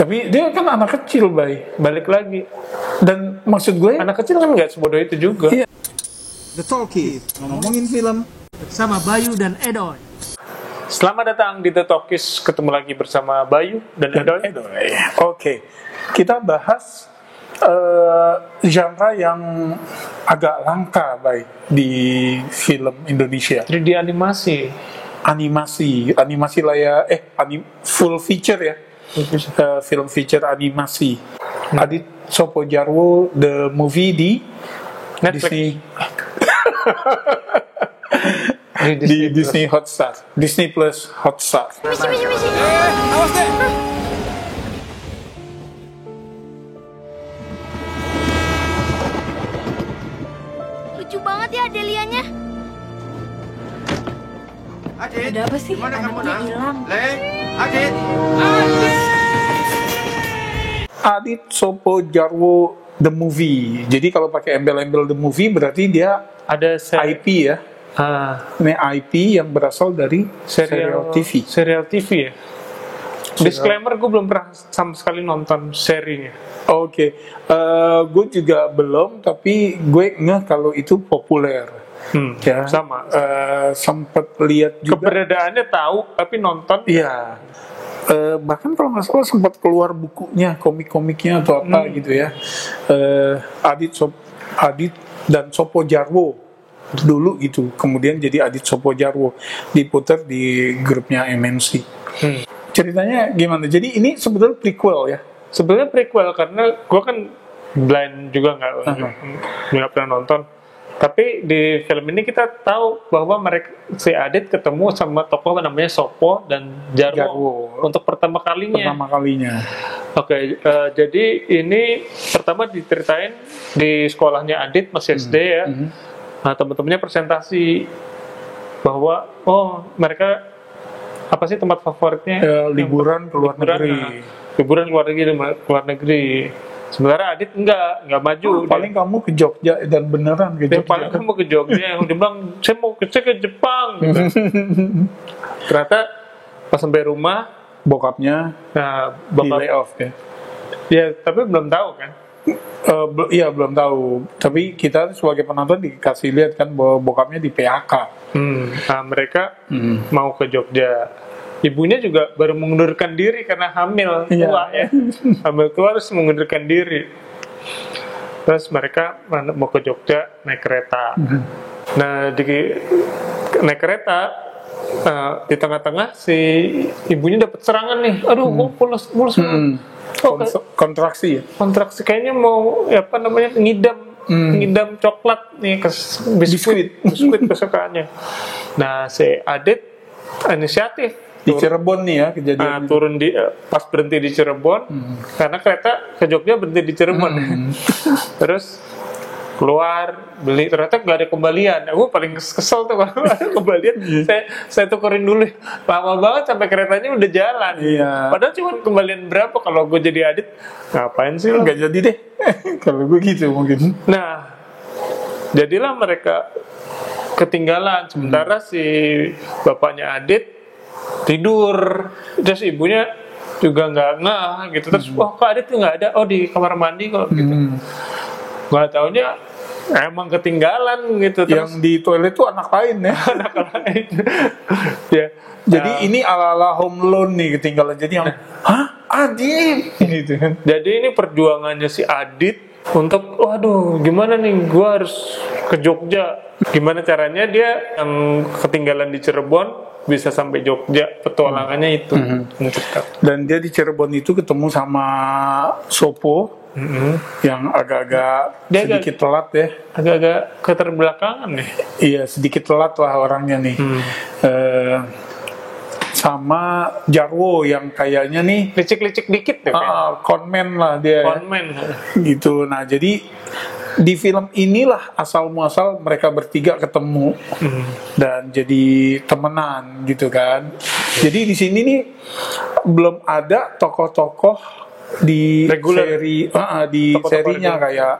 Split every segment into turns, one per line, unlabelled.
Tapi dia kan anak kecil,
balik lagi.
Dan maksud gue
Anak kecil kan nggak sebodoh itu juga.
Iya.
The Talkies, ngomongin film
bersama Bayu dan Edoy.
Selamat datang di The Talkies, ketemu lagi bersama Bayu dan Edoy.
Oke. Kita bahas genre yang agak langka, di film Indonesia.
3D animasi.
Animasi lah ya, full feature ya. Film feature animasi. Adit Sopo Jarwo the movie di
Netflix.
di Disney Hotstar, Disney Plus Hotstar.
Awas deh.
Lucu banget ya Delianya.
Adit,
Ada apa sih?
gimana kamu,
Anaknya
Nang?
hilang.
Leng, Adit.
Adit Sopo Jarwo the movie. Jadi kalau pakai embel-embel the movie berarti dia
Ada
IP ya. Ini IP yang berasal dari serial TV.
Serial TV ya. Disclaimer, gue belum pernah sama sekali nonton serinya.
Oke. Gue juga belum, tapi gue ngeh kalau itu populer. Ya,
sama.
Sempet lihat juga.
Keberadaannya tahu, tapi nonton.
Iya. Bahkan kalau nggak salah sempat keluar bukunya, komik-komiknya atau apa gitu ya. Adit dan Sopo Jarwo dulu gitu. Kemudian jadi Adit Sopo Jarwo, diputar di grupnya MNC. Ceritanya gimana? Jadi ini sebetulnya prequel ya.
Sebenarnya prequel karena gue kan blind juga nggak pernah nonton. Tapi di film ini kita tahu bahwa si Adit ketemu sama tokoh namanya Sopo dan Jarwo untuk pertama kalinya. Oke, jadi ini pertama diceritain di sekolahnya Adit masih SD ya. Nah, teman-temannya presentasi bahwa mereka apa sih tempat favoritnya?
Liburan ke luar negeri.
Liburan ke luar negeri. Sementara Adit enggak maju.
Paling kamu ke Jogja, dan beneran ke Jogja.
Paling kamu ke Jogja. Dia bilang, saya ke Jepang. Gitu. Ternyata pas sampai rumah,
bokapnya di layoff ya.
Ya, tapi belum tahu kan.
Iya, belum tahu. Tapi kita sebagai penonton dikasih lihat kan bahwa bokapnya di PHK.
Nah, mereka mau ke Jogja. Ibunya juga baru mengundurkan diri karena hamil tua ya. Hamil tua harus mengundurkan diri. Terus mereka mau ke Jogja naik kereta. Nah, naik kereta di tengah-tengah si ibunya dapat serangan nih. Aduh, mulus.
Kontraksi ya.
Kontraksi kayaknya mau ngidam coklat nih ke biskuit kesukaannya. Nah, si Adit inisiatif
di Cirebon nih ya kejadian.
Turun pas berhenti di Cirebon karena kereta ke Jogja berhenti di Cirebon. Terus keluar beli, ternyata nggak ada kembalian. Aku paling kesel tuh kalau ada kembalian. saya tukerin dulu. Lama banget sampai keretanya udah jalan. Padahal cuma kembalian berapa? Kalau gue jadi Adit, ngapain sih lo?
Nggak jadi deh. Kalau gue gitu mungkin.
Nah, jadilah mereka ketinggalan. Sementara si bapaknya Adit tidur, terus ibunya juga nggak gitu. Terus kok Adit nggak ada? Di kamar mandi kok gitu. Nggak taunya emang ketinggalan gitu. Terus
yang di toilet tuh anak lain ya.
Anak lain. Ya.
Jadi ini ala-ala Home Alone nih ketinggalan. Jadi yang Adit gitu kan.
Jadi ini perjuangannya si Adit untuk gimana nih gue harus ke Jogja. Gimana caranya dia yang ketinggalan di Cirebon bisa sampai Jogja, petualangannya itu.
Dan dia di Cirebon itu ketemu sama Sopo yang agak-agak sedikit telat ya.
Agak-agak keterbelakangan nih.
Iya, sedikit telat lah orangnya nih. Sama Jarwo yang kayaknya nih
licik-licik dikit deh.
Conman lah dia.
Conman.
Gitu. Nah, jadi di film inilah asal muasal mereka bertiga ketemu dan jadi temenan gitu kan. Jadi di sini nih belum ada tokoh-tokoh di serinya kayak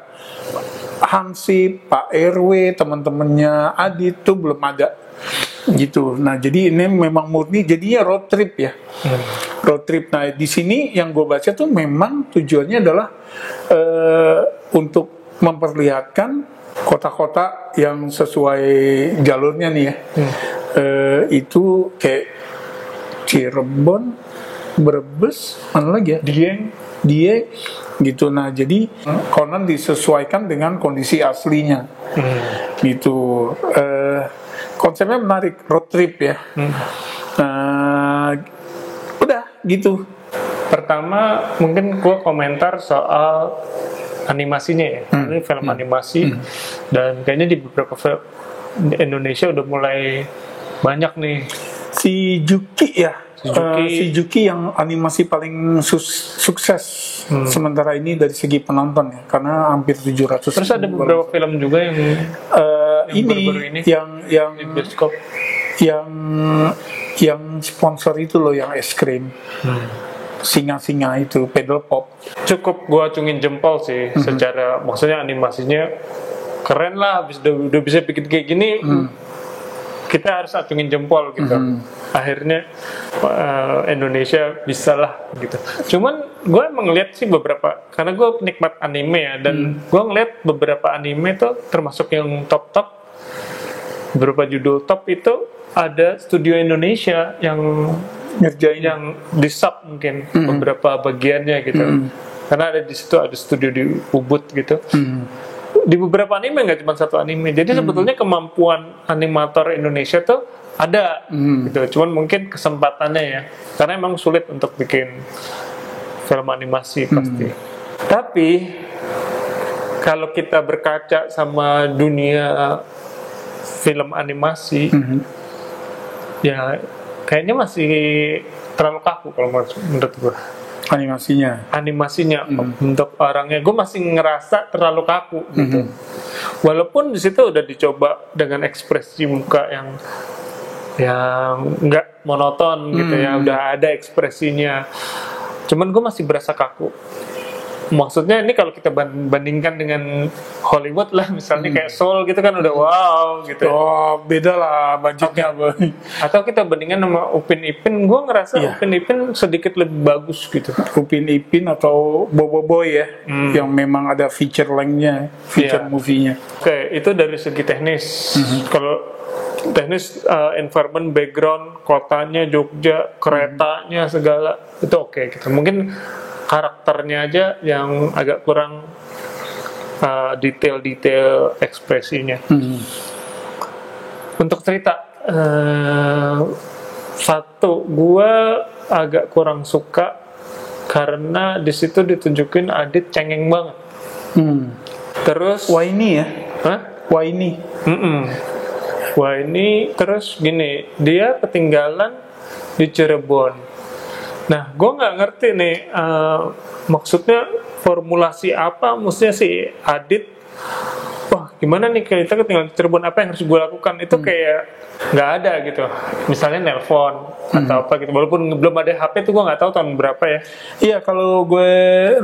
Hansip, Pak RW, teman-temannya Adit tuh belum ada. gitu. Nah jadi ini memang murni jadinya road trip ya, road trip. Nah di sini yang gue baca tuh memang tujuannya adalah untuk memperlihatkan kota-kota yang sesuai jalurnya nih ya. Itu kayak Cirebon, Brebes, mana lagi ya? Dia gitu. Nah jadi konon disesuaikan dengan kondisi aslinya gitu. Konsepnya menarik, road trip ya. Udah gitu.
Pertama mungkin gue komentar soal animasinya ya. Ini film animasi dan kayaknya di beberapa film Indonesia udah mulai banyak nih.
Si Juki ya, si Juki yang animasi paling sukses sementara ini dari segi penonton ya, karena hampir 700.
Terus ada beberapa film juga yang baru-baru ini
yang
di bioskop,
yang sponsor itu loh, yang es krim, singa-singa itu, pedal pop.
cukup gua acungin jempol sih. Secara maksudnya animasinya keren lah, udah bisa bikin kayak gini. Kita harus acungin jempol gitu. Akhirnya Indonesia bisa lah gitu. Cuman gue emang ngeliat sih beberapa, karena gue penikmat anime ya, dan gue ngeliat beberapa anime tuh termasuk yang top-top, beberapa judul top itu ada studio Indonesia yang
Ngerjain
yang di sub mungkin beberapa bagiannya gitu. Karena ada di situ ada studio di Ubud gitu. Di beberapa anime, nggak cuma satu anime. Jadi sebetulnya kemampuan animator Indonesia tuh ada gitu. Cuman mungkin kesempatannya ya, karena emang sulit untuk bikin film animasi pasti. Tapi kalau kita berkaca sama dunia film animasi, ya kayaknya masih terlalu kaku kalau menurut gue. Animasinya untuk orangnya, gue masih ngerasa terlalu kaku gitu. Walaupun di situ udah dicoba dengan ekspresi muka yang nggak monoton gitu ya, udah ada ekspresinya. Cuman gue masih berasa kaku. Maksudnya ini kalau kita bandingkan dengan Hollywood lah, misalnya kayak Soul gitu kan udah wow gitu.
Oh, beda lah budgetnya.
Atau kita bandingkan sama Upin Ipin, gue ngerasa Upin Ipin sedikit lebih bagus gitu.
Upin Ipin atau Bobo Boy ya, yang memang ada feature length-nya, feature movie-nya.
Oke, itu dari segi teknis. Kalau teknis, environment, background, kotanya, Jogja, keretanya, segala itu oke gitu. Mungkin karakternya aja yang agak kurang detail-detail ekspresinya. Untuk cerita, satu gue agak kurang suka karena di situ ditunjukin Adit cengeng banget. Terus
Waini ya?
Hah?
Waini.
Wah ini terus gini, dia ketinggalan di Cirebon. Nah, gue nggak ngerti nih, maksudnya formulasi apa, maksudnya si Adit, wah gimana nih kita ketinggalan di Cirebon, apa yang harus gue lakukan, itu kayak nggak ada gitu. Misalnya nelpon atau apa gitu, walaupun belum ada HP tuh gue nggak tahu tahun berapa ya.
Iya, kalau gue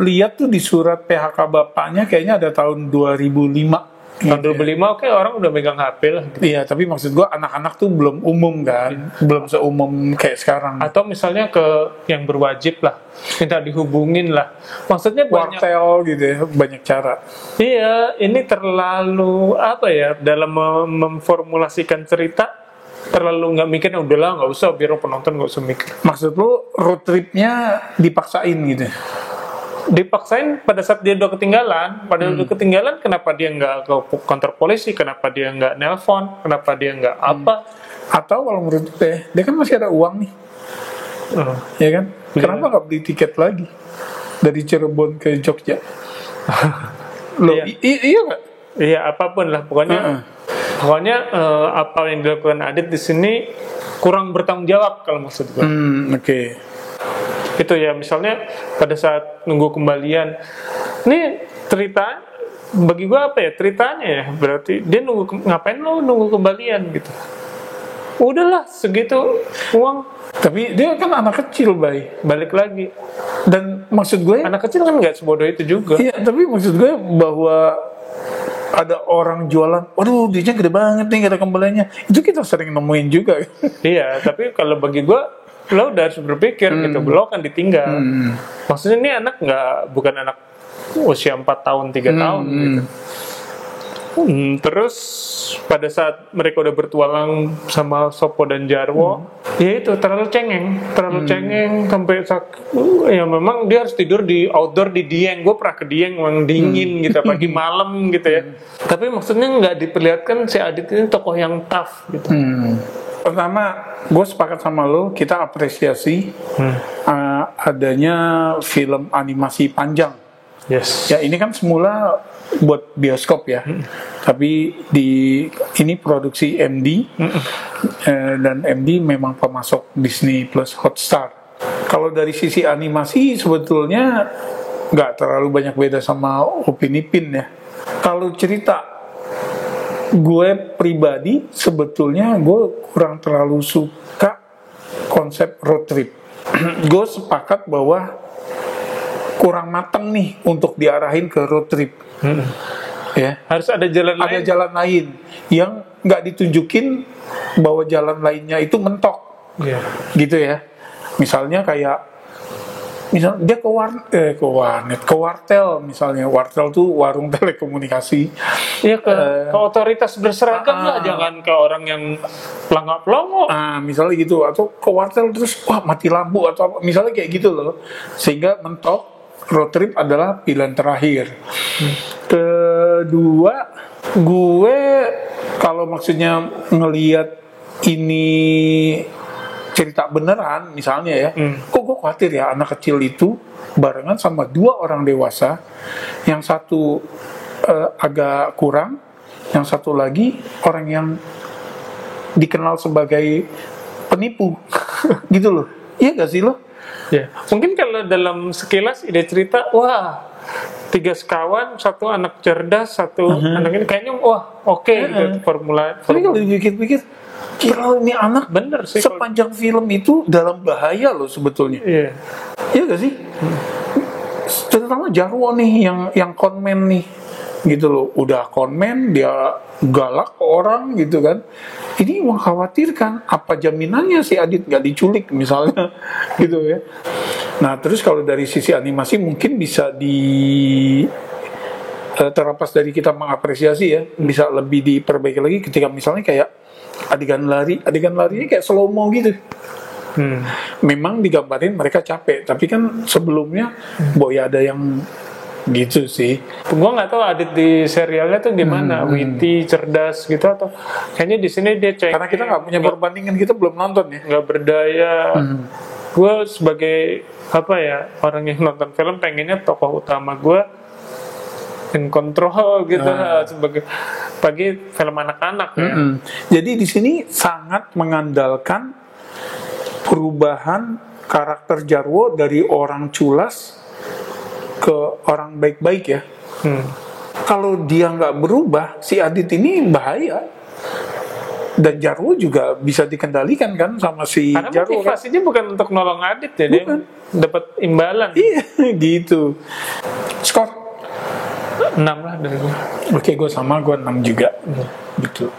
lihat tuh di surat PHK bapaknya kayaknya ada tahun 2005.
Tahun 2005 oke, orang udah megang HP lah gitu.
Iya, tapi maksud gue anak-anak tuh belum umum kan, belum seumum kayak sekarang.
Atau misalnya ke yang berwajib lah, minta dihubungin lah. Maksudnya banyak,
Wartel gitu ya, banyak cara.
iya, ini terlalu apa ya, dalam memformulasikan cerita terlalu nggak mikir, udahlah nggak usah, biar penonton nggak usah mikir.
Maksud lu road tripnya dipaksain gitu?
Dipaksain pada saat dia udah ketinggalan. Padahal udah ketinggalan, kenapa dia nggak ke kantor polisi, kenapa dia nggak nelpon, kenapa dia nggak apa.
Atau kalau menurut gue, dia kan masih ada uang nih, ya kan? Kenapa nggak beli tiket lagi dari Cirebon ke Jogja? Loh, iya nggak?
Iya, apapun lah pokoknya. Pokoknya apa yang dilakukan Adit di sini kurang bertanggung jawab kalau maksud gue.
Oke.
Itu ya, misalnya pada saat nunggu kembalian, ini cerita bagi gue apa ya, ceritanya ya, berarti dia ngapain lo nunggu kembalian gitu. Udahlah segitu uang.
Tapi dia kan anak kecil,
Balik lagi.
Dan maksud gue,
Anak kecil kan nggak sebodoh itu juga.
iya, tapi maksud gue bahwa ada orang jualan, waduh duitnya gede banget nih kata kembaliannya. Itu kita sering nemuin juga.
Iya, tapi kalau bagi gue, lo udah harus berpikir gitu, lo akan ditinggal. Maksudnya ini anak bukan anak usia 4 tahun, 3 tahun gitu. Terus pada saat mereka udah bertualang sama Sopo dan Jarwo, ya itu terlalu cengeng sampai ya memang dia harus tidur di outdoor di Dieng. Gue pernah ke Dieng, memang dingin gitu, pagi malam gitu ya. Tapi maksudnya nggak diperlihatkan si Adit ini tokoh yang tough gitu.
Pertama, gue sepakat sama lo, kita apresiasi adanya film animasi panjang.
Yes.
Ya ini kan semula buat bioskop ya, tapi ini produksi MD dan MD memang pemasok Disney Plus Hotstar. Kalau dari sisi animasi sebetulnya nggak terlalu banyak beda sama Upin Ipin ya. Kalau cerita, gue pribadi sebetulnya gue kurang terlalu suka konsep road trip. Gue sepakat bahwa kurang mateng nih untuk diarahin ke road trip. Ya,
harus ada jalan lain.
Ada jalan lain yang nggak ditunjukin bahwa jalan lainnya itu mentok. Gitu ya. Misalnya dia ke warnet, ke wartel misalnya. Wartel tuh warung telekomunikasi.
Iya, ke otoritas berseragam lah, jangan ke orang yang pelangak-pelongo.
Misalnya gitu, atau ke wartel terus wah mati lampu atau apa, misalnya kayak gitu loh. Sehingga mentok road trip adalah pilihan terakhir. Kedua, gue kalau maksudnya ngelihat ini cerita beneran misalnya ya, kok gue khawatir ya anak kecil itu barengan sama 2 orang dewasa, yang satu agak kurang, yang satu lagi orang yang dikenal sebagai penipu. Gitu loh. Iya gak sih lo?
Ya, mungkin kalau dalam sekilas ide cerita, wah 3 sekawan, 1 anak cerdas, 1 anak ini kayaknya oke, gitu formula.
Tapi kalau dipikir-pikir, kira ini anak
bener sih,
sepanjang film itu dalam bahaya loh sebetulnya. Iya. Iya gak sih? Terutama Jarwo nih yang konmen nih, gitu loh. Udah konmen, dia galak ke orang gitu kan. Ini mengkhawatirkan, apa jaminannya si Adit gak diculik misalnya. Gitu ya. Nah terus kalau dari sisi animasi mungkin bisa terlepas dari kita mengapresiasi ya, bisa lebih diperbaiki lagi ketika misalnya kayak adegan larinya kayak slow mo gitu. Memang digambarin mereka capek, tapi kan sebelumnya boy ada yang gitu sih.
Gua nggak tahu Adit di serialnya tuh gimana, witty, cerdas gitu, atau kayaknya di sini dia cek.
Karena kita nggak punya perbandingan, kita belum nonton ya. Nggak
berdaya. Gue sebagai orang yang nonton film pengennya tokoh utama gue in control gitu, sebagai bagi film anak-anak ya.
Jadi di sini sangat mengandalkan perubahan karakter Jarwo dari orang culas ke orang baik-baik ya. Kalau dia nggak berubah, si Adit ini bahaya. Dan Jarwo juga bisa dikendalikan kan sama si
karena
Jarwo. Karena
motivasinya bukan untuk nolong Adit ya, dia dapat imbalan.
Iya, gitu. Skor
6 lah dari gue.
Oke, gue 6 juga. Betul.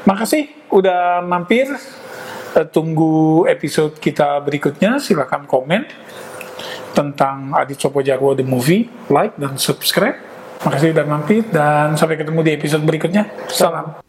Makasih udah mampir. Tunggu episode kita berikutnya. Silakan komen tentang Adit Sopo Jarwo The Movie, like dan subscribe. Makasih udah mampir dan sampai ketemu di episode berikutnya. Salam.